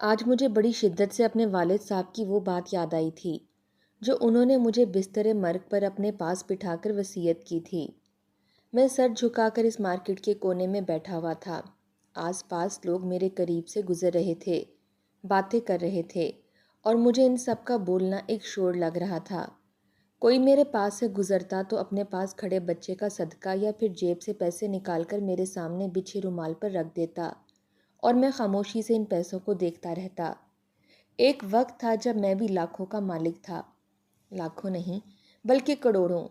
آج مجھے بڑی شدت سے اپنے والد صاحب کی وہ بات یاد آئی تھی جو انہوں نے مجھے بستر مرگ پر اپنے پاس بٹھا کر وصیت کی تھی۔ میں سر جھکا کر اس مارکیٹ کے کونے میں بیٹھا ہوا تھا۔ آس پاس لوگ میرے قریب سے گزر رہے تھے، باتیں کر رہے تھے اور مجھے ان سب کا بولنا ایک شور لگ رہا تھا۔ کوئی میرے پاس سے گزرتا تو اپنے پاس کھڑے بچے کا صدقہ یا پھر جیب سے پیسے نکال کر میرے سامنے بچھے رومال پر رکھ دیتا اور میں خاموشی سے ان پیسوں کو دیکھتا رہتا۔ ایک وقت تھا جب میں بھی لاکھوں کا مالک تھا، لاکھوں نہیں بلکہ کروڑوں۔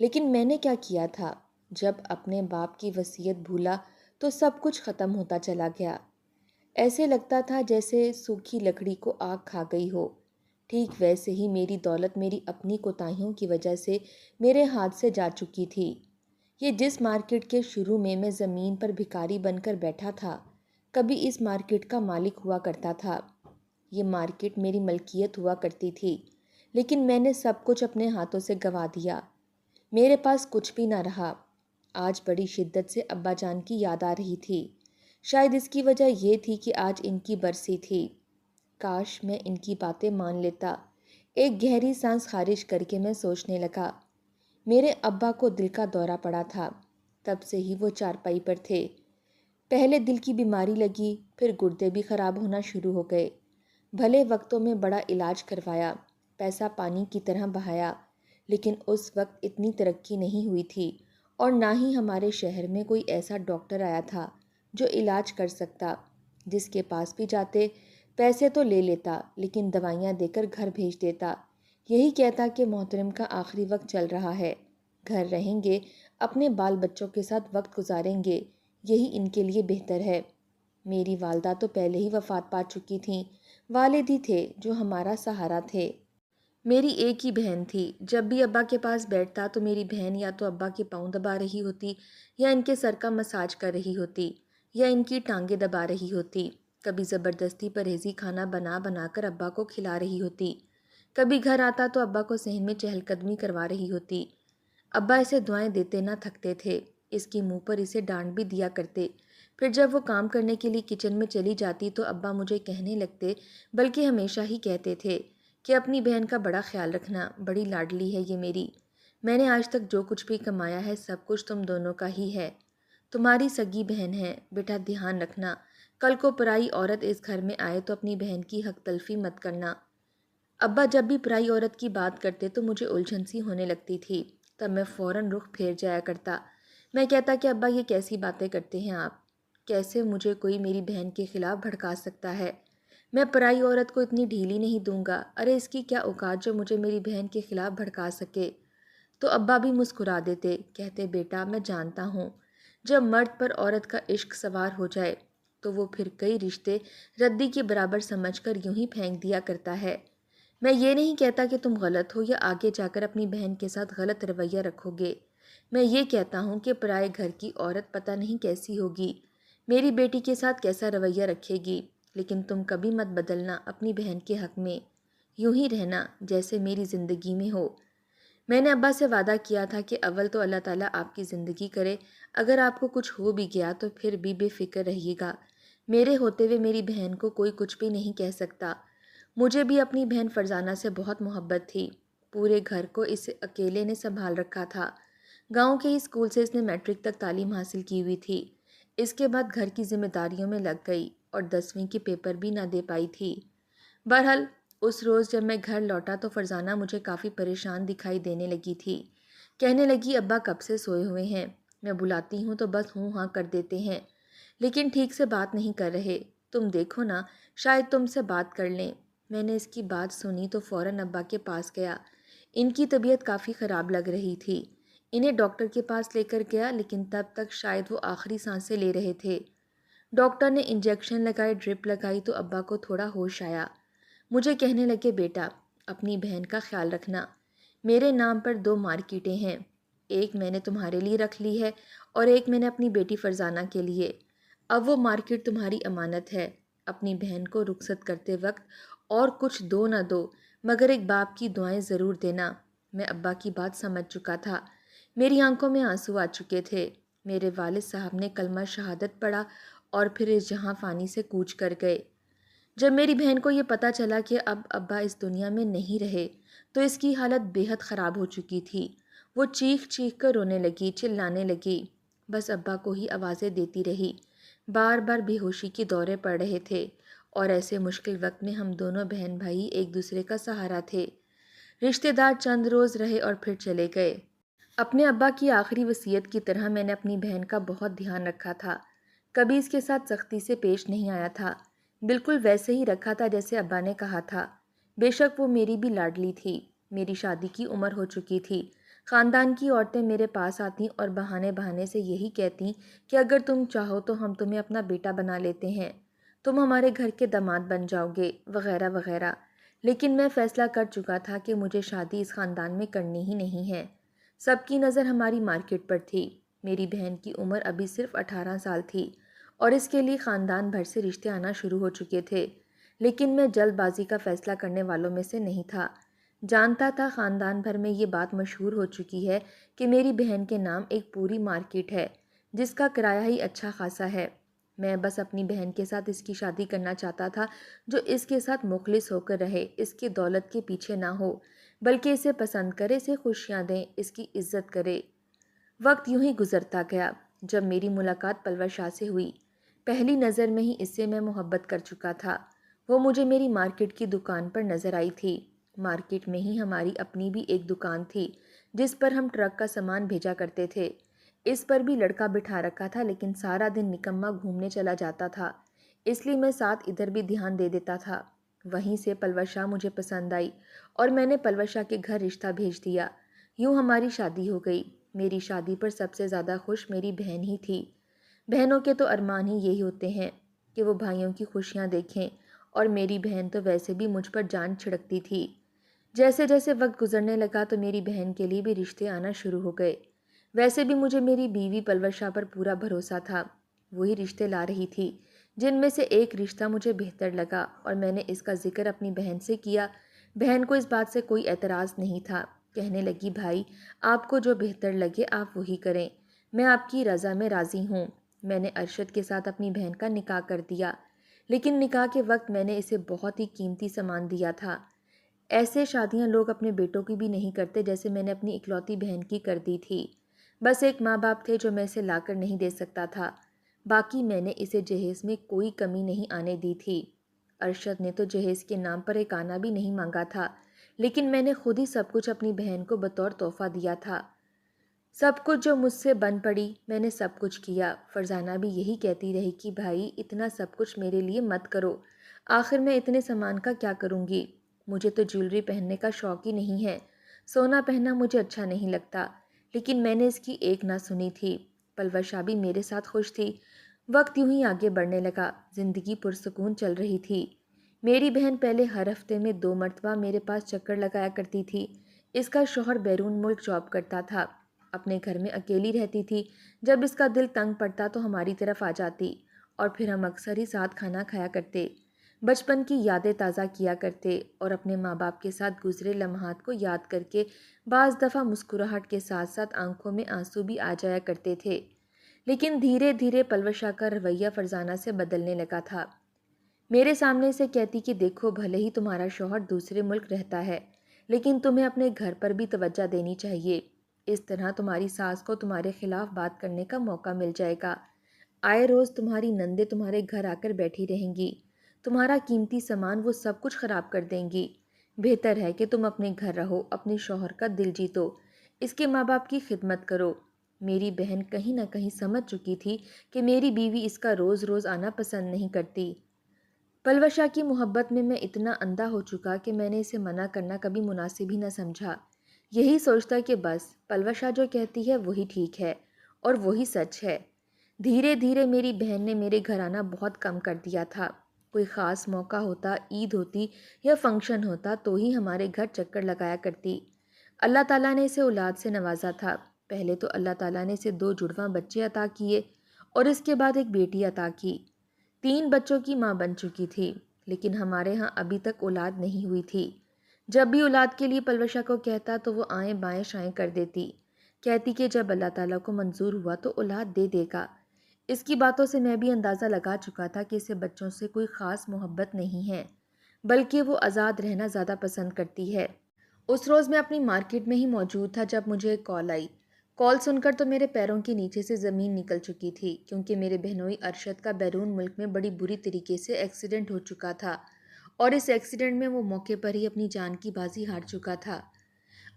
لیکن میں نے کیا کیا تھا؟ جب اپنے باپ کی وصیت بھولا تو سب کچھ ختم ہوتا چلا گیا۔ ایسے لگتا تھا جیسے سوکھی لکڑی کو آگ کھا گئی ہو۔ ٹھیک ویسے ہی میری دولت میری اپنی کوتاہیوں کی وجہ سے میرے ہاتھ سے جا چکی تھی۔ یہ جس مارکیٹ کے شروع میں زمین پر بھکاری بن کر بیٹھا تھا، کبھی اس مارکیٹ کا مالک ہوا کرتا تھا۔ یہ مارکیٹ میری ملکیت ہوا کرتی تھی، لیکن میں نے سب کچھ اپنے ہاتھوں سے گنوا دیا۔ میرے پاس کچھ بھی نہ رہا۔ آج بڑی شدت سے ابا جان کی یاد آ رہی تھی۔ شاید اس کی وجہ یہ تھی کہ آج ان کی برسی تھی۔ کاش میں ان کی باتیں مان لیتا۔ ایک گہری سانس خارج کر کے میں سوچنے لگا۔ میرے ابا کو دل کا دورہ پڑا تھا، تب سے ہی وہ چارپائی پر تھے۔ پہلے دل کی بیماری لگی، پھر گردے بھی خراب ہونا شروع ہو گئے۔ بھلے وقتوں میں بڑا علاج کروایا، پیسہ پانی کی طرح بہایا، لیکن اس وقت اتنی ترقی نہیں ہوئی تھی اور نہ ہی ہمارے شہر میں کوئی ایسا ڈاکٹر آیا تھا جو علاج کر سکتا۔ جس کے پاس بھی جاتے پیسے تو لے لیتا، لیکن دوائیاں دے کر گھر بھیج دیتا۔ یہی کہتا کہ محترم کا آخری وقت چل رہا ہے، گھر رہیں گے، اپنے بال بچوں کے ساتھ وقت گزاریں گے، یہی ان کے لیے بہتر ہے۔ میری والدہ تو پہلے ہی وفات پا چکی تھیں، والد ہی تھے جو ہمارا سہارا تھے۔ میری ایک ہی بہن تھی۔ جب بھی ابا کے پاس بیٹھتا تو میری بہن یا تو ابا کے پاؤں دبا رہی ہوتی، یا ان کے سر کا مساج کر رہی ہوتی، یا ان کی ٹانگیں دبا رہی ہوتی۔ کبھی زبردستی پرہیزی کھانا بنا بنا کر ابا کو کھلا رہی ہوتی۔ کبھی گھر آتا تو ابا کو صحن میں چہل قدمی کروا رہی ہوتی۔ ابا اسے دعائیں دیتے نہ تھکتے تھے، اس کے منہ پر اسے ڈانٹ بھی دیا کرتے۔ پھر جب وہ کام کرنے کے لیے کچن میں چلی جاتی تو ابا مجھے کہنے لگتے، بلکہ ہمیشہ ہی کہتے تھے کہ اپنی بہن کا بڑا خیال رکھنا، بڑی لاڈلی ہے یہ میری۔ میں نے آج تک جو کچھ بھی کمایا ہے سب کچھ تم دونوں کا ہی ہے، تمہاری سگی بہن ہے، بیٹا دھیان رکھنا، کل کو پرائی عورت اس گھر میں آئے تو اپنی بہن کی حق تلفی مت کرنا۔ ابا جب بھی پرائی عورت کی بات کرتے تو مجھے الجھن سی ہونے لگتی تھی، تب میں فوراً رخ پھیر جایا کرتا۔ میں کہتا کہ ابا یہ کیسی باتیں کرتے ہیں آپ؟ کیسے مجھے کوئی میری بہن کے خلاف بھڑکا سکتا ہے؟ میں پرائی عورت کو اتنی ڈھیلی نہیں دوں گا، ارے اس کی کیا اوقات جو مجھے میری بہن کے خلاف بھڑکا سکے؟ تو ابا بھی مسکرا دیتے، کہتے بیٹا میں جانتا ہوں، جب مرد پر عورت کا عشق سوار ہو جائے تو وہ پھر کئی رشتے ردی کے برابر سمجھ کر یوں ہی پھینک دیا کرتا ہے۔ میں یہ نہیں کہتا کہ تم غلط ہو یا آگے جا کر اپنی بہن کے ساتھ غلط رویہ رکھو گے۔ میں یہ کہتا ہوں کہ پرائے گھر کی عورت پتہ نہیں کیسی ہوگی، میری بیٹی کے ساتھ کیسا رویہ رکھے گی، لیکن تم کبھی مت بدلنا اپنی بہن کے حق میں، یوں ہی رہنا جیسے میری زندگی میں ہو۔ میں نے ابا سے وعدہ کیا تھا کہ اول تو اللہ تعالیٰ آپ کی زندگی کرے، اگر آپ کو کچھ ہو بھی گیا تو پھر بھی بے فکر رہیے گا، میرے ہوتے ہوئے میری بہن کو کوئی کچھ بھی نہیں کہہ سکتا۔ مجھے بھی اپنی بہن فرزانہ سے بہت محبت تھی، پورے گھر کو اس اکیلے نے سنبھال رکھا تھا۔ گاؤں کے ہی اسکول سے اس نے میٹرک تک تعلیم حاصل کی ہوئی تھی، اس کے بعد گھر کی ذمہ داریوں میں لگ گئی اور 10ویں کے پیپر بھی نہ دے پائی تھی۔ بہرحال اس روز جب میں گھر لوٹا تو فرزانہ مجھے کافی پریشان دکھائی دینے لگی تھی۔ کہنے لگی ابا کب سے سوئے ہوئے ہیں، میں بلاتی ہوں تو بس ہوں ہاں کر دیتے ہیں، لیکن ٹھیک سے بات نہیں کر رہے، تم دیکھو نا شاید تم سے بات کر لیں۔ میں نے اس کی بات سنی تو فوراً ابا کے پاس گیا۔ ان کی طبیعت کافی خراب لگ رہی تھی، انہیں ڈاکٹر کے پاس لے کر گیا، لیکن تب تک شاید وہ آخری سانسیں لے رہے تھے۔ ڈاکٹر نے انجیکشن لگائے، ڈرپ لگائی تو ابا کو تھوڑا ہوش آیا۔ مجھے کہنے لگے بیٹا اپنی بہن کا خیال رکھنا، میرے نام پر 2 مارکیٹیں ہیں، ایک میں نے تمہارے لیے رکھ لی ہے اور ایک میں نے اپنی بیٹی فرزانہ کے لیے۔ اب وہ مارکیٹ تمہاری امانت ہے، اپنی بہن کو رخصت کرتے وقت اور کچھ دو نہ دو مگر ایک باپ کی دعائیں ضرور دینا۔ میں ابا کی بات سمجھ چکا تھا، میری آنکھوں میں آنسو آ چکے تھے۔ میرے والد صاحب نے کلمہ شہادت پڑھا اور پھر اس جہاں فانی سے کوچ کر گئے۔ جب میری بہن کو یہ پتہ چلا کہ اب ابا اس دنیا میں نہیں رہے تو اس کی حالت بے حد خراب ہو چکی تھی۔ وہ چیخ چیخ کر رونے لگی، چلانے لگی، بس ابا کو ہی آوازیں دیتی رہی۔ بار بار بے ہوشی کے دورے پڑ رہے تھے اور ایسے مشکل وقت میں ہم دونوں بہن بھائی ایک دوسرے کا سہارا تھے۔ رشتہ دار چند روز رہے اور پھر چلے گئے۔ اپنے ابا کی آخری وصیت کی طرح میں نے اپنی بہن کا بہت دھیان رکھا تھا، کبھی اس کے ساتھ سختی سے پیش نہیں آیا تھا، بالکل ویسے ہی رکھا تھا جیسے ابا نے کہا تھا۔ بے شک وہ میری بھی لاڈلی تھی، میری شادی کی عمر ہو چکی تھی۔ خاندان کی عورتیں میرے پاس آتیں اور بہانے بہانے سے یہی کہتیں کہ اگر تم چاہو تو ہم تمہیں اپنا بیٹا بنا لیتے ہیں، تم ہمارے گھر کے داماد بن جاؤ گے، وغیرہ وغیرہ۔ لیکن میں فیصلہ کر چکا تھا کہ مجھے شادی اس خاندان میں کرنی ہی نہیں ہے۔ سب کی نظر ہماری مارکیٹ پر تھی۔ میری بہن کی عمر ابھی صرف 18 سال تھی اور اس کے لیے خاندان بھر سے رشتے آنا شروع ہو چکے تھے، لیکن میں جلد بازی کا فیصلہ کرنے والوں میں سے نہیں تھا۔ جانتا تھا خاندان بھر میں یہ بات مشہور ہو چکی ہے کہ میری بہن کے نام ایک پوری مارکیٹ ہے جس کا کرایہ ہی اچھا خاصا ہے۔ میں بس اپنی بہن کے ساتھ اس کی شادی کرنا چاہتا تھا جو اس کے ساتھ مخلص ہو کر رہے، اس کی دولت کے پیچھے نہ ہو، بلکہ اسے پسند کرے، اسے خوشیاں دے، اس کی عزت کرے۔ وقت یوں ہی گزرتا گیا۔ جب میری ملاقات پلور شاہ سے ہوئی، پہلی نظر میں ہی اس سے میں محبت کر چکا تھا۔ وہ مجھے میری مارکیٹ کی دکان پر نظر آئی تھی۔ مارکیٹ میں ہی ہماری اپنی بھی ایک دکان تھی جس پر ہم ٹرک کا سامان بھیجا کرتے تھے۔ اس پر بھی لڑکا بٹھا رکھا تھا، لیکن سارا دن نکما گھومنے چلا جاتا تھا، اس لیے میں ساتھ ادھر بھی دھیان دے دیتا تھا۔ وہیں سے پلور شاہ مجھے پسند آئی اور میں نے پلور شاہ کے گھر رشتہ بھیج دیا۔ یوں ہماری شادی ہو گئی۔ میری شادی پر سب سے زیادہ خوش میری بہن ہی تھی۔ بہنوں کے تو ارمان ہی یہی ہوتے ہیں کہ وہ بھائیوں کی خوشیاں دیکھیں، اور میری بہن تو ویسے بھی مجھ پر جان چھڑکتی تھی۔ جیسے جیسے وقت گزرنے لگا تو میری بہن کے لیے بھی رشتے آنا شروع ہو گئے۔ ویسے بھی مجھے میری بیوی پلور شاہ پر پورا بھروسہ تھا، وہی رشتے لا رہی تھی، جن میں سے ایک رشتہ مجھے بہتر لگا اور میں نے اس کا ذکر اپنی بہن سے کیا۔ بہن کو اس بات سے کوئی اعتراض نہیں تھا، کہنے لگی بھائی آپ کو جو بہتر لگے آپ وہی کریں، میں آپ کی رضا میں راضی ہوں۔ میں نے ارشد کے ساتھ اپنی بہن کا نکاح کر دیا، لیکن نکاح کے وقت میں نے اسے بہت ہی قیمتی سامان دیا تھا۔ ایسے شادیاں لوگ اپنے بیٹوں کی بھی نہیں کرتے جیسے میں نے اپنی اکلوتی بہن کی کر دی تھی۔ بس ایک ماں باپ تھے جو میں اسے لا کر نہیں دے سکتا تھا، باقی میں نے اسے جہیز میں کوئی کمی نہیں آنے دی تھی۔ ارشد نے تو جہیز کے نام پر ایک آنا بھی نہیں مانگا تھا، لیکن میں نے خود ہی سب کچھ اپنی بہن کو بطور تحفہ دیا تھا۔ سب کچھ جو مجھ سے بن پڑی میں نے سب کچھ کیا۔ فرزانہ بھی یہی کہتی رہی کہ بھائی اتنا سب کچھ میرے لیے مت کرو، آخر میں اتنے سامان کا کیا کروں گی؟ مجھے تو جیولری پہننے کا شوق ہی نہیں ہے، سونا پہننا مجھے اچھا نہیں لگتا، لیکن میں نے اس کی ایک نہ سنی تھی۔ پلور شاہ بھی میرے ساتھ خوش تھی۔ وقت یوں ہی آگے بڑھنے لگا، زندگی پرسکون چل رہی تھی۔ میری بہن پہلے ہر ہفتے میں 2 مرتبہ میرے پاس چکر لگایا کرتی تھی۔ اس کا شوہر بیرون ملک جاب کرتا تھا، اپنے گھر میں اکیلی رہتی تھی۔ جب اس کا دل تنگ پڑتا تو ہماری طرف آ جاتی اور پھر ہم اکثر ہی ساتھ کھانا کھایا کرتے، بچپن کی یادیں تازہ کیا کرتے اور اپنے ماں باپ کے ساتھ گزرے لمحات کو یاد کر کے بعض دفعہ مسکراہٹ کے ساتھ ساتھ آنکھوں میں آنسو بھی آ جایا کرتے تھے۔ لیکن دھیرے دھیرے پلور شاہ کا رویہ فرزانہ سے بدلنے لگا تھا۔ میرے سامنے سے کہتی کہ دیکھو بھلے ہی تمہارا شوہر دوسرے ملک رہتا ہے، لیکن تمہیں اپنے گھر پر بھی توجہ دینی چاہیے، اس طرح تمہاری ساس کو تمہارے خلاف بات کرنے کا موقع مل جائے گا۔ آئے روز تمہاری نندیں تمہارے گھر آ کر بیٹھی رہیں گی، تمہارا قیمتی سامان وہ سب کچھ خراب کر دیں گی۔ بہتر ہے کہ تم اپنے گھر رہو، اپنے شوہر کا دل جیتو، اس کے ماں باپ کی خدمت کرو۔ میری بہن کہیں نہ کہیں سمجھ چکی تھی کہ میری بیوی اس کا روز روز آنا پسند نہیں کرتی۔ پلور شاہ کی محبت میں میں اتنا اندھا ہو چکا کہ میں نے اسے منع کرنا کبھی مناسب ہی نہ سمجھا۔ یہی سوچتا کہ بس پلور شاہ جو کہتی ہے وہی ٹھیک ہے اور وہی سچ ہے۔ دھیرے دھیرے میری بہن نے میرے گھر آنا بہت کم کر دیا تھا۔ کوئی خاص موقع ہوتا، عید ہوتی یا فنکشن ہوتا تو ہی ہمارے گھر چکر لگایا کرتی۔ اللہ تعالیٰ نے اسے اولاد سے نوازا تھا۔ پہلے تو اللہ تعالیٰ نے اسے 2 جڑواں بچے عطا کیے اور اس کے بعد ایک بیٹی عطا کی۔ 3 بچوں کی ماں بن چکی تھی، لیکن ہمارے ہاں ابھی تک اولاد نہیں ہوئی تھی۔ جب بھی اولاد کے لیے پلور شاہ کو کہتا تو وہ آئیں بائیں شائیں کر دیتی، کہتی کہ جب اللہ تعالیٰ کو منظور ہوا تو اولاد دے دے گا۔ اس کی باتوں سے میں بھی اندازہ لگا چکا تھا کہ اسے بچوں سے کوئی خاص محبت نہیں ہے، بلکہ وہ آزاد رہنا زیادہ پسند کرتی ہے۔ اس روز میں اپنی مارکیٹ میں ہی موجود تھا جب مجھے ایک کال آئی۔ کال سن کر تو میرے پیروں کے نیچے سے زمین نکل چکی تھی، کیونکہ میرے بہنوئی ارشد کا بیرون ملک میں بڑی بری طریقے سے ایکسیڈنٹ ہو چکا تھا، اور اس ایکسیڈنٹ میں وہ موقع پر ہی اپنی جان کی بازی ہار چکا تھا۔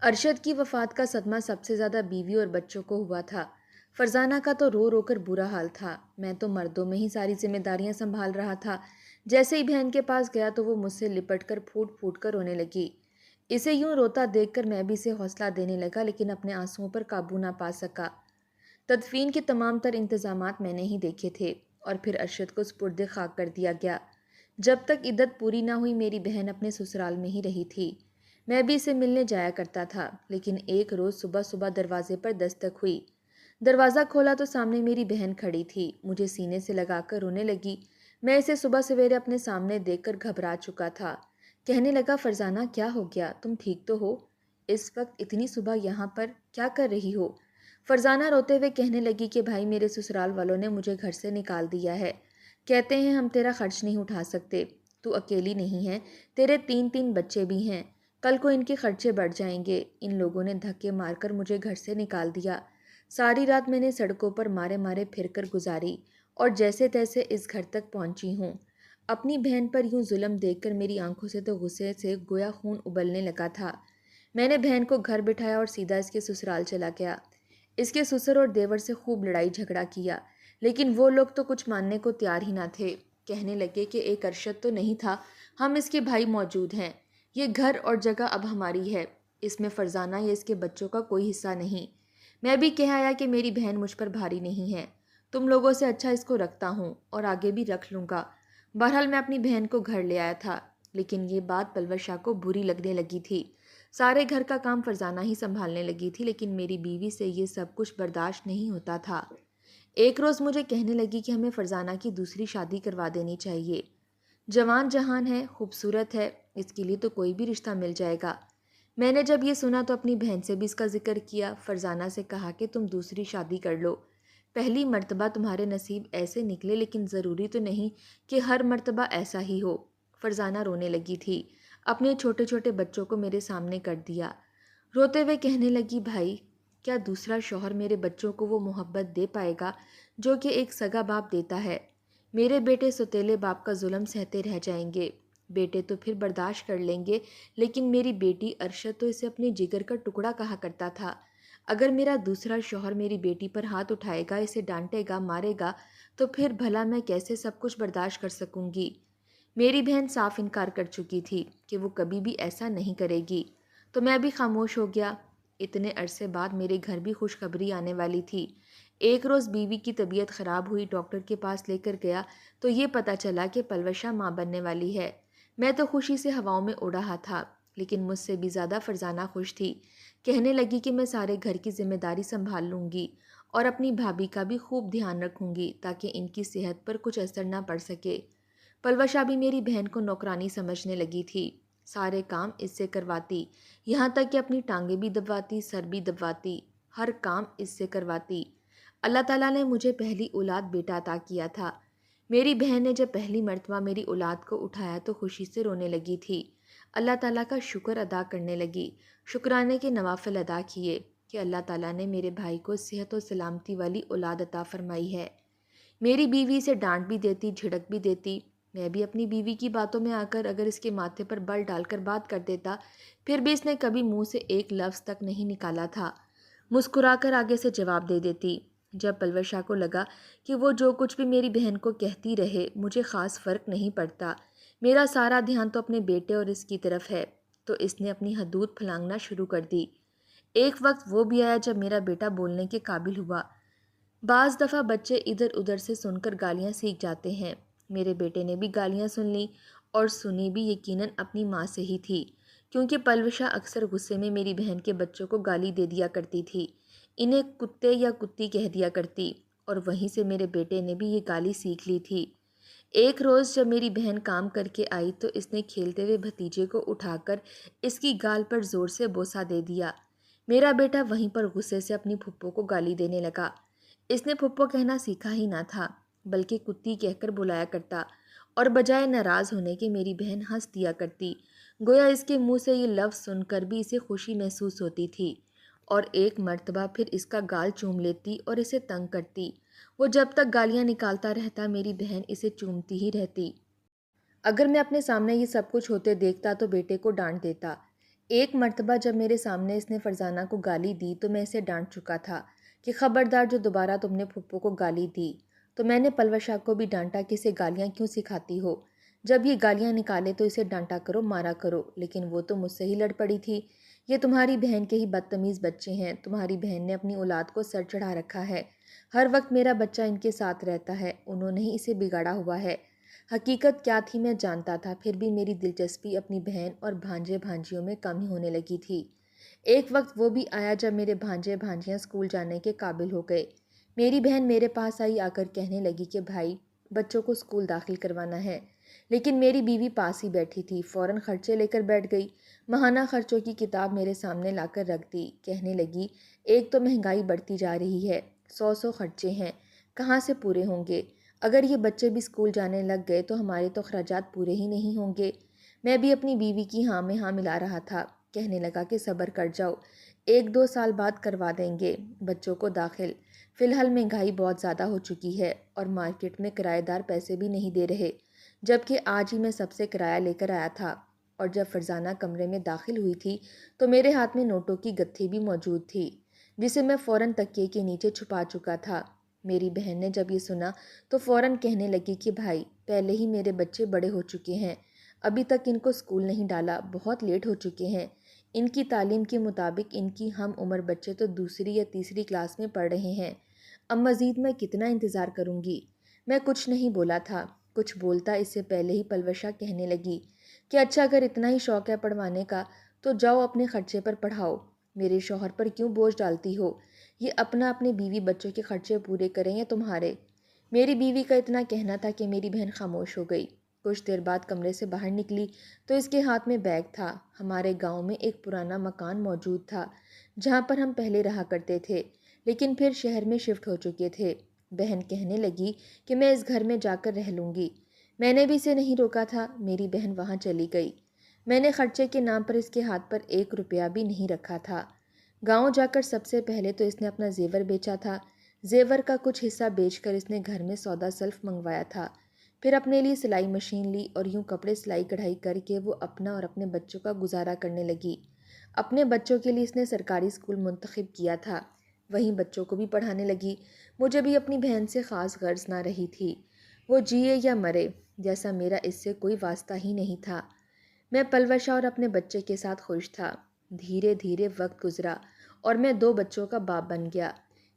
ارشد کی وفات کا صدمہ سب سے زیادہ بیوی اور بچوں کو ہوا تھا۔ فرزانہ کا تو رو رو کر برا حال تھا۔ میں تو مردوں میں ہی ساری ذمہ داریاں سنبھال رہا تھا۔ جیسے ہی بہن کے پاس گیا تو وہ مجھ سے لپٹ کر پھوٹ پھوٹ کر رونے لگی۔ اسے یوں روتا دیکھ کر میں بھی اسے حوصلہ دینے لگا، لیکن اپنے آنسوؤں پر قابو نہ پا سکا۔ تدفین کے تمام تر انتظامات میں نے ہی دیکھے تھے، اور پھر ارشد کو سپرد خاک کر دیا گیا۔ جب تک عدت پوری نہ ہوئی میری بہن اپنے سسرال میں ہی رہی تھی۔ میں بھی اسے ملنے جایا کرتا تھا، لیکن ایک روز صبح صبح دروازے پر دستک ہوئی۔ دروازہ کھولا تو سامنے میری بہن کھڑی تھی، مجھے سینے سے لگا کر رونے لگی۔ میں اسے صبح سویرے اپنے سامنے دیکھ کر گھبرا چکا تھا۔ کہنے لگا، فرزانہ کیا ہو گیا؟ تم ٹھیک تو ہو؟ اس وقت اتنی صبح یہاں پر کیا کر رہی ہو؟ فرزانہ روتے ہوئے کہنے لگی کہ بھائی، میرے سسرال والوں نے مجھے گھر سے نکال دیا ہے۔ کہتے ہیں ہم تیرا خرچ نہیں اٹھا سکتے۔ تو اکیلی نہیں ہے، تیرے 3 بچے بھی ہیں۔ کل کو ان کے خرچے بڑھ جائیں گے۔ ان لوگوں نے دھکے مار کر مجھے گھر سے نکال دیا۔ ساری رات میں نے سڑکوں پر مارے مارے پھر کر گزاری، اور جیسے تیسے اس گھر تک پہنچی ہوں۔ اپنی بہن پر یوں ظلم دیکھ کر میری آنکھوں سے تو غصے سے گویا خون ابلنے لگا تھا۔ میں نے بہن کو گھر بٹھایا اور سیدھا اس کے سسرال چلا گیا۔ اس کے سسر اور دیور سے خوب لڑائی جھگڑا کیا، لیکن وہ لوگ تو کچھ ماننے کو تیار ہی نہ تھے۔ کہنے لگے کہ ایک ارشد تو نہیں تھا، ہم اس کے بھائی موجود ہیں۔ یہ گھر اور جگہ اب ہماری ہے، اس میں فرزانہ یا اس کے بچوں کا کوئی حصہ نہیں۔ میں بھی کہہ آیا کہ میری بہن مجھ پر بھاری نہیں ہے، تم لوگوں سے اچھا اس کو رکھتا ہوں اور آگے بھی رکھ لوں گا۔ بہرحال میں اپنی بہن کو گھر لے آیا تھا، لیکن یہ بات پلور شاہ کو بری لگنے لگی تھی۔ سارے گھر کا کام فرزانہ ہی سنبھالنے لگی تھی، لیکن میری بیوی سے یہ سب کچھ برداشت نہیں ہوتا تھا۔ ایک روز مجھے کہنے لگی کہ ہمیں فرزانہ کی دوسری شادی کروا دینی چاہیے۔ جوان جہان ہے، خوبصورت ہے، اس کے لیے تو کوئی بھی رشتہ مل جائے گا۔ میں نے جب یہ سنا تو اپنی بہن سے بھی اس کا ذکر کیا۔ فرزانہ سے کہا کہ تم دوسری شادی کر لو، پہلی مرتبہ تمہارے نصیب ایسے نکلے، لیکن ضروری تو نہیں کہ ہر مرتبہ ایسا ہی ہو۔ فرزانہ رونے لگی تھی، اپنے چھوٹے چھوٹے بچوں کو میرے سامنے کر دیا۔ روتے ہوئے کہنے لگی، بھائی، کیا دوسرا شوہر میرے بچوں کو وہ محبت دے پائے گا جو کہ ایک سگا باپ دیتا ہے؟ میرے بیٹے سوتیلے باپ کا ظلم سہتے رہ جائیں گے۔ بیٹے تو پھر برداشت کر لیں گے، لیکن میری بیٹی ارشد تو اسے اپنے جگر کا ٹکڑا کہا کرتا تھا۔ اگر میرا دوسرا شوہر میری بیٹی پر ہاتھ اٹھائے گا، اسے ڈانٹے گا، مارے گا، تو پھر بھلا میں کیسے سب کچھ برداشت کر سکوں گی؟ میری بہن صاف انکار کر چکی تھی کہ وہ کبھی بھی ایسا نہیں کرے گی، تو میں بھی خاموش ہو گیا۔ اتنے عرصے بعد میرے گھر بھی خوشخبری آنے والی تھی۔ ایک روز بیوی کی طبیعت خراب ہوئی، ڈاکٹر کے پاس لے کر گیا تو یہ پتہ چلا کہ پلوشہ ماں بننے والی ہے۔ میں تو خوشی سے ہواؤں میں اڑ رہا تھا، لیکن مجھ سے بھی زیادہ فرزانہ خوش تھی۔ کہنے لگی کہ میں سارے گھر کی ذمہ داری سنبھال لوں گی اور اپنی بھابھی کا بھی خوب دھیان رکھوں گی تاکہ ان کی صحت پر کچھ اثر نہ پڑ سکے۔ پلوشہ بھی میری بہن کو نوکرانی سمجھنے لگی تھی، سارے کام اس سے کرواتی، یہاں تک کہ اپنی ٹانگیں بھی دبواتی، سر بھی دبواتی، ہر کام اس سے کرواتی۔ اللہ تعالیٰ نے مجھے پہلی اولاد بیٹا عطا کیا تھا۔ میری بہن نے جب پہلی مرتبہ میری اولاد کو اٹھایا تو خوشی سے رونے لگی تھی۔ اللہ تعالیٰ کا شکر ادا کرنے لگی، شکرانے کے نوافل ادا کیے کہ اللہ تعالیٰ نے میرے بھائی کو صحت و سلامتی والی اولاد عطا فرمائی ہے۔ میری بیوی سے ڈانٹ بھی دیتی، جھڑک بھی دیتی۔ میں بھی اپنی بیوی کی باتوں میں آ کر اگر اس کے ماتھے پر بل ڈال کر بات کر دیتا، پھر بھی اس نے کبھی منہ سے ایک لفظ تک نہیں نکالا تھا۔ مسکرا کر آگے سے جواب دے دیتی۔ جب پلور شاہ کو لگا کہ وہ جو کچھ بھی میری بہن کو کہتی رہے مجھے خاص فرق نہیں پڑتا، میرا سارا دھیان تو اپنے بیٹے اور اس کی طرف ہے، تو اس نے اپنی حدود پھلانگنا شروع کر دی۔ ایک وقت وہ بھی آیا جب میرا بیٹا بولنے کے قابل ہوا۔ بعض دفعہ بچے ادھر ادھر سے سن کر گالیاں سیکھ جاتے ہیں۔ میرے بیٹے نے بھی گالیاں سن لیں، اور سنی بھی یقیناً اپنی ماں سے ہی تھی، کیونکہ پلوشہ اکثر غصے میں میری بہن کے بچوں کو گالی دے دیا کرتی تھی، انہیں کتے یا کتی کہہ دیا کرتی، اور وہیں سے میرے بیٹے نے بھی یہ گالی سیکھ لی تھی۔ ایک روز جب میری بہن کام کر کے آئی تو اس نے کھیلتے ہوئے بھتیجے کو اٹھا کر اس کی گال پر زور سے بوسہ دے دیا۔ میرا بیٹا وہیں پر غصے سے اپنی پھپھو کو گالی دینے لگا۔ اس نے پھپھو کہنا سیکھا ہی نہ تھا، بلکہ کتی کہہ کر بلایا کرتا، اور بجائے ناراض ہونے کے میری بہن ہنس دیا کرتی، گویا اس کے منہ سے یہ لفظ سن کر بھی اسے خوشی محسوس ہوتی تھی، اور ایک مرتبہ پھر اس کا گال چوم لیتی اور اسے تنگ کرتی۔ وہ جب تک گالیاں نکالتا رہتا میری بہن اسے چومتی ہی رہتی۔ اگر میں اپنے سامنے یہ سب کچھ ہوتے دیکھتا تو بیٹے کو ڈانٹ دیتا۔ ایک مرتبہ جب میرے سامنے اس نے فرزانہ کو گالی دی تو میں اسے ڈانٹ چکا تھا کہ خبردار جو دوبارہ تم نے پھپھو کو گالی دی۔ تو میں نے پلوشا کو بھی ڈانٹا کہ اسے گالیاں کیوں سکھاتی ہو، جب یہ گالیاں نکالے تو اسے ڈانٹا کرو، مارا کرو، لیکن وہ تو مجھ سے ہی لڑ پڑی تھی۔ یہ تمہاری بہن کے ہی بدتمیز بچے ہیں، تمہاری بہن نے اپنی اولاد کو سر چڑھا رکھا ہے، ہر وقت میرا بچہ ان کے ساتھ رہتا ہے، انہوں نے ہی اسے بگاڑا ہوا ہے۔ حقیقت کیا تھی میں جانتا تھا، پھر بھی میری دلچسپی اپنی بہن اور بھانجے بھانجیوں میں کم ہی ہونے لگی تھی۔ ایک وقت وہ بھی آیا جب میرے بھانجے بھانجیاں اسکول جانے کے قابل ہو گئے۔ میری بہن میرے پاس آئی، آ کر کہنے لگی کہ بھائی بچوں کو اسکول داخل کروانا ہے، لیکن میری بیوی پاس ہی بیٹھی تھی، فوراً خرچے لے کر بیٹھ گئی، ماہانہ خرچوں کی کتاب میرے سامنے لا کر رکھ دی، کہنے لگی ایک تو مہنگائی بڑھتی جا رہی ہے، 100 خرچے ہیں، کہاں سے پورے ہوں گے؟ اگر یہ بچے بھی اسکول جانے لگ گئے تو ہمارے تو اخراجات پورے ہی نہیں ہوں گے۔ میں بھی اپنی بیوی کی ہاں میں ہاں ملا رہا تھا، کہنے لگا کہ صبر کر جاؤ، 1-2 سال بعد کروا دیں گے بچوں کو داخل، فی الحال مہنگائی بہت زیادہ ہو چکی ہے اور مارکیٹ میں کرایہ دار پیسے بھی نہیں دے رہے، جبکہ آج ہی میں سب سے کرایہ لے کر آیا تھا، اور جب فرزانہ کمرے میں داخل ہوئی تھی تو میرے ہاتھ میں نوٹوں کی گتھی بھی موجود تھی، جسے میں فوراً تکیے کے نیچے چھپا چکا تھا۔ میری بہن نے جب یہ سنا تو فوراً کہنے لگی کہ بھائی پہلے ہی میرے بچے بڑے ہو چکے ہیں، ابھی تک ان کو اسکول نہیں ڈالا، بہت لیٹ ہو چکے ہیں، ان کی تعلیم کے مطابق ان کی ہم عمر بچے تو 2 یا 3 کلاس میں پڑھ رہے ہیں، اب مزید میں کتنا انتظار کروں گی؟ میں کچھ نہیں بولا تھا، کچھ بولتا اس سے پہلے ہی پلوشا کہنے لگی کہ اچھا اگر اتنا ہی شوق ہے پڑھوانے کا تو جاؤ اپنے خرچے پر پڑھاؤ، میرے شوہر پر کیوں بوجھ ڈالتی ہو؟ یہ اپنے بیوی بچوں کے خرچے پورے کریں یا تمہارے؟ میری بیوی کا اتنا کہنا تھا کہ میری بہن خاموش ہو گئی۔ کچھ دیر بعد کمرے سے باہر نکلی تو اس کے ہاتھ میں بیگ تھا۔ ہمارے گاؤں میں ایک پرانا مکان موجود تھا جہاں پر ہم پہلے رہا کرتے تھے، لیکن پھر شہر میں شفٹ ہو چکے تھے۔ بہن کہنے لگی کہ میں اس گھر میں جا کر رہ لوں گی، میں نے بھی اسے نہیں روکا تھا، میری بہن وہاں چلی گئی۔ میں نے خرچے کے نام پر اس کے ہاتھ پر 1 روپیہ بھی نہیں رکھا تھا۔ گاؤں جا کر سب سے پہلے تو اس نے اپنا زیور بیچا تھا، زیور کا کچھ حصہ بیچ کر اس نے گھر میں سودا سلف منگوایا تھا، پھر اپنے لیے سلائی مشین لی اور یوں کپڑے سلائی کڑھائی کر کے وہ اپنا اور اپنے بچوں کا گزارا کرنے لگی۔ اپنے بچوں کے لیے اس نے سرکاری اسکول منتخب کیا تھا، وہیں بچوں کو بھی پڑھانے لگی۔ مجھے بھی اپنی بہن سے خاص غرض نہ رہی تھی، وہ جیے یا مرے، جیسا میرا اس سے کوئی واسطہ ہی نہیں تھا۔ میں پلوشا اور اپنے بچے کے ساتھ خوش تھا۔ دھیرے دھیرے وقت گزرا اور میں 2 بچوں کا باپ بن گیا۔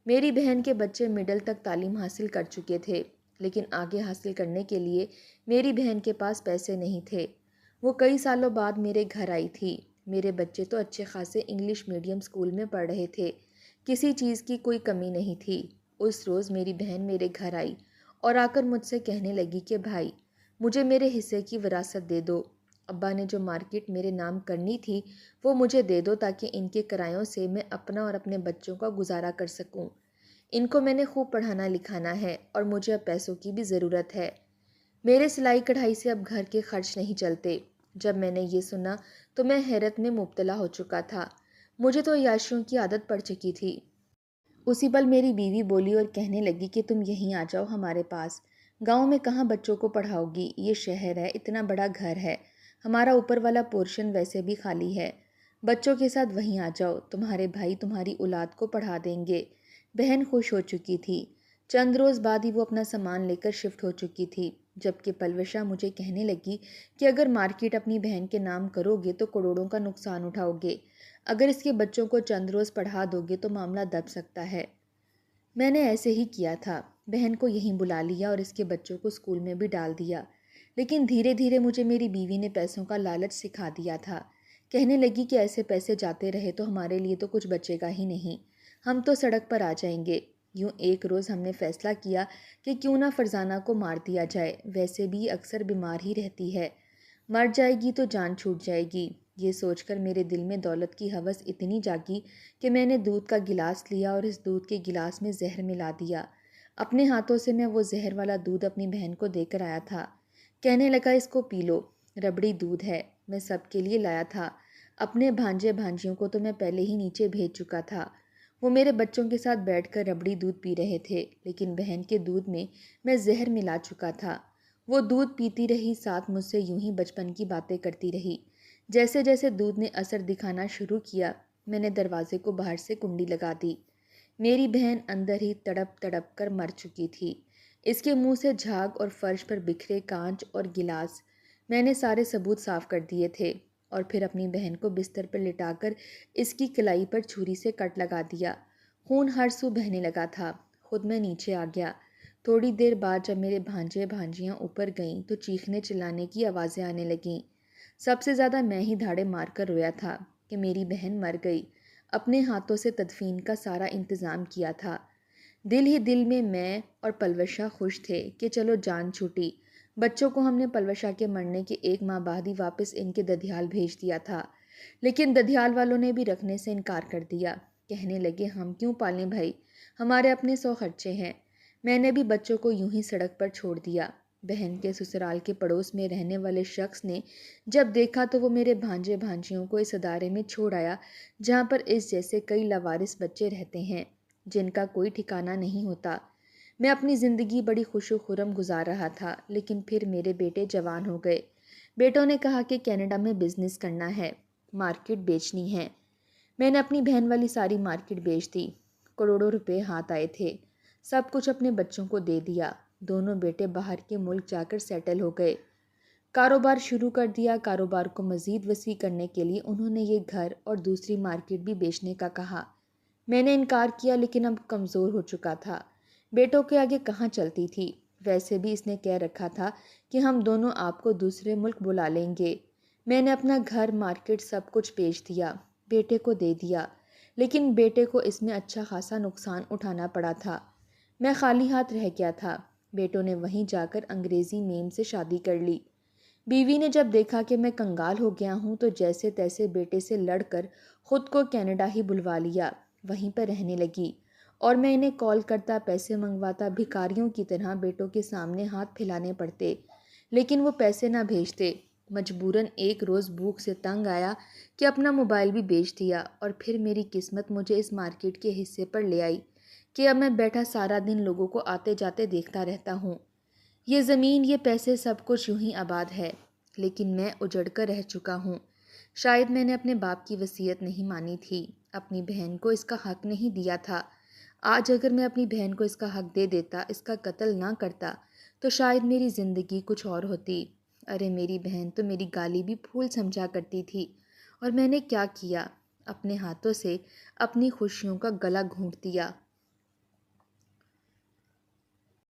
میری بہن کے بچے مڈل تک تعلیم حاصل کر چکے تھے، لیکن آگے حاصل کرنے کے لیے میری بہن کے پاس پیسے نہیں تھے۔ وہ کئی سالوں بعد میرے گھر آئی تھی۔ میرے بچے تو اچھے خاصے انگلش میڈیم اسکول میں پڑھ رہے تھے، کسی چیز کی کوئی کمی نہیں تھی۔ اس روز میری بہن میرے گھر آئی اور آ کر مجھ سے کہنے لگی کہ بھائی مجھے میرے حصے کی وراثت دے دو، ابا نے جو مارکیٹ میرے نام کرنی تھی وہ مجھے دے دو تاکہ ان کے کرایوں سے میں اپنا اور اپنے بچوں کا گزارا کر سکوں، ان کو میں نے خوب پڑھانا لکھانا ہے اور مجھے اب پیسوں کی بھی ضرورت ہے، میرے سلائی کڑھائی سے اب گھر کے خرچ نہیں چلتے۔ جب میں نے یہ سنا تو میں حیرت میں مبتلا ہو چکا تھا، مجھے تو عیاشیوں کی عادت پڑ چکی تھی۔ اسی پل میری بیوی بولی اور کہنے لگی کہ تم یہیں آ جاؤ ہمارے پاس، گاؤں میں کہاں بچوں کو پڑھاؤ گی، یہ شہر ہے، اتنا بڑا گھر ہے، ہمارا اوپر والا پورشن ویسے بھی خالی ہے، بچوں کے ساتھ وہیں آ جاؤ، تمہارے بھائی تمہاری اولاد کو پڑھا دیں گے۔ بہن خوش ہو چکی تھی، چند روز بعد ہی وہ اپنا سامان لے کر شفٹ ہو چکی تھی، جبکہ پلوشا مجھے کہنے لگی کہ اگر مارکیٹ اپنی بہن کے نام کرو گے تو کروڑوں کا نقصان اٹھاؤ گے، اگر اس کے بچوں کو چند روز پڑھا دو گے تو معاملہ دب سکتا ہے۔ میں نے ایسے ہی کیا تھا، بہن کو یہیں بلا لیا اور اس کے بچوں کو اسکول میں بھی ڈال دیا، لیکن دھیرے دھیرے مجھے میری بیوی نے پیسوں کا لالچ سکھا دیا تھا، کہنے لگی کہ ایسے پیسے جاتے رہے تو ہمارے لیے تو کچھ بچے گا ہی نہیں، ہم تو سڑک پر آ جائیں گے۔ یوں ایک روز ہم نے فیصلہ کیا کہ کیوں نہ فرزانہ کو مار دیا جائے، ویسے بھی یہ اکثر بیمار ہی رہتی ہے، مر جائے گی تو جان چھوٹ جائے گی، یہ سوچ کر میرے دل میں دولت کی ہوس اتنی جاگی کہ میں نے دودھ کا گلاس لیا اور اس دودھ کے گلاس میں زہر ملا دیا۔ اپنے ہاتھوں سے میں وہ زہر والا دودھ اپنی بہن کو دے کر آیا تھا۔ کہنے لگا اس کو پی لو، ربڑی دودھ ہے، میں سب کے لیے لایا تھا۔ اپنے بھانجے بھانجیوں کو تو میں پہلے ہی نیچے بھیج چکا تھا۔ وہ میرے بچوں کے ساتھ بیٹھ کر ربڑی دودھ پی رہے تھے، لیکن بہن کے دودھ میں زہر ملا چکا تھا۔ وہ دودھ پیتی رہی، ساتھ مجھ سے یوں ہی بچپن کی باتیں کرتی رہی۔ جیسے جیسے دودھ نے اثر دکھانا شروع کیا، میں نے دروازے کو باہر سے کنڈی لگا دی۔ میری بہن اندر ہی تڑپ تڑپ کر مر چکی تھی۔ اس کے منہ سے جھاگ اور فرش پر بکھرے کانچ اور گلاس۔ میں نے سارے ثبوت صاف کر دیے تھے اور پھر اپنی بہن کو بستر پر لٹا کر اس کی کلائی پر چھری سے کٹ لگا دیا۔ خون ہر سو بہنے لگا تھا۔ خود میں نیچے آ گیا۔ تھوڑی دیر بعد جب میرے بھانجے بھانجیاں اوپر گئیں تو چیخنے چلانے کی آوازیں آنے لگیں۔ سب سے زیادہ میں ہی دھاڑے مار کر رویا تھا کہ میری بہن مر گئی۔ اپنے ہاتھوں سے تدفین کا سارا انتظام کیا تھا۔ دل ہی دل میں اور پلوشا خوش تھے کہ چلو جان چھوٹی۔ بچوں کو ہم نے پلوشا کے مرنے کے 1 ماہ بعد ہی واپس ان کے ددھیال بھیج دیا تھا، لیکن ددھیال والوں نے بھی رکھنے سے انکار کر دیا۔ کہنے لگے ہم کیوں پالیں بھائی، ہمارے اپنے 100 خرچے ہیں۔ میں نے بھی بچوں کو یوں ہی سڑک پر چھوڑ دیا۔ بہن کے سسرال کے پڑوس میں رہنے والے شخص نے جب دیکھا تو وہ میرے بھانجے بھانجیوں کو اس ادارے میں چھوڑ آیا جہاں پر اس جیسے کئی لاوارث بچے رہتے ہیں جن کا کوئی ٹھکانہ نہیں ہوتا۔ میں اپنی زندگی بڑی خوش و خرم گزار رہا تھا، لیکن پھر میرے بیٹے جوان ہو گئے۔ بیٹوں نے کہا کہ کینیڈا میں بزنس کرنا ہے، مارکیٹ بیچنی ہے۔ میں نے اپنی بہن والی ساری مارکیٹ بیچ دی۔ کروڑوں روپے ہاتھ آئے تھے۔ سب کچھ اپنے بچوں کو دے دیا۔ دونوں بیٹے باہر کے ملک جا کر سیٹل ہو گئے۔ کاروبار شروع کر دیا۔ کاروبار کو مزید وسیع کرنے کے لیے انہوں نے یہ گھر اور دوسری مارکیٹ بھی بیچنے کا کہا۔ میں نے انکار کیا، لیکن اب کمزور ہو چکا تھا۔ بیٹوں کے آگے کہاں چلتی تھی؟ ویسے بھی اس نے کہہ رکھا تھا کہ ہم دونوں آپ کو دوسرے ملک بلا لیں گے۔ میں نے اپنا گھر، مارکیٹ سب کچھ بیچ دیا، بیٹے کو دے دیا، لیکن بیٹے کو اس میں اچھا خاصا نقصان اٹھانا پڑا تھا۔ میں خالی ہاتھ رہ گیا تھا۔ بیٹوں نے وہیں جا کر انگریزی میم سے شادی کر لی۔ بیوی نے جب دیکھا کہ میں کنگال ہو گیا ہوں تو جیسے تیسے بیٹے سے لڑ کر خود کو کینیڈا ہی بلوا لیا، وہیں پر رہنے لگی، اور میں انہیں کال کرتا، پیسے منگواتا، بھکاریوں کی طرح بیٹوں کے سامنے ہاتھ پھیلانے پڑتے، لیکن وہ پیسے نہ بھیجتے۔ مجبوراً ایک روز بھوک سے تنگ آیا کہ اپنا موبائل بھی بیچ دیا، اور پھر میری قسمت مجھے اس مارکیٹ کے حصے پر لے آئی کہ اب میں بیٹھا سارا دن لوگوں کو آتے جاتے دیکھتا رہتا ہوں۔ یہ زمین، یہ پیسے، سب کچھ یوں ہی آباد ہے، لیکن میں اجڑ کر رہ چکا ہوں۔ شاید میں نے اپنے باپ کی وصیت نہیں مانی تھی، اپنی بہن کو اس کا حق نہیں دیا تھا۔ آج اگر میں اپنی بہن کو اس کا حق دے دیتا، اس کا قتل نہ کرتا، تو شاید میری زندگی کچھ اور ہوتی۔ ارے میری بہن تو میری گالی بھی پھول سمجھا کرتی تھی، اور میں نے کیا کیا؟ اپنے ہاتھوں سے اپنی خوشیوں کا گلا گھونٹ دیا۔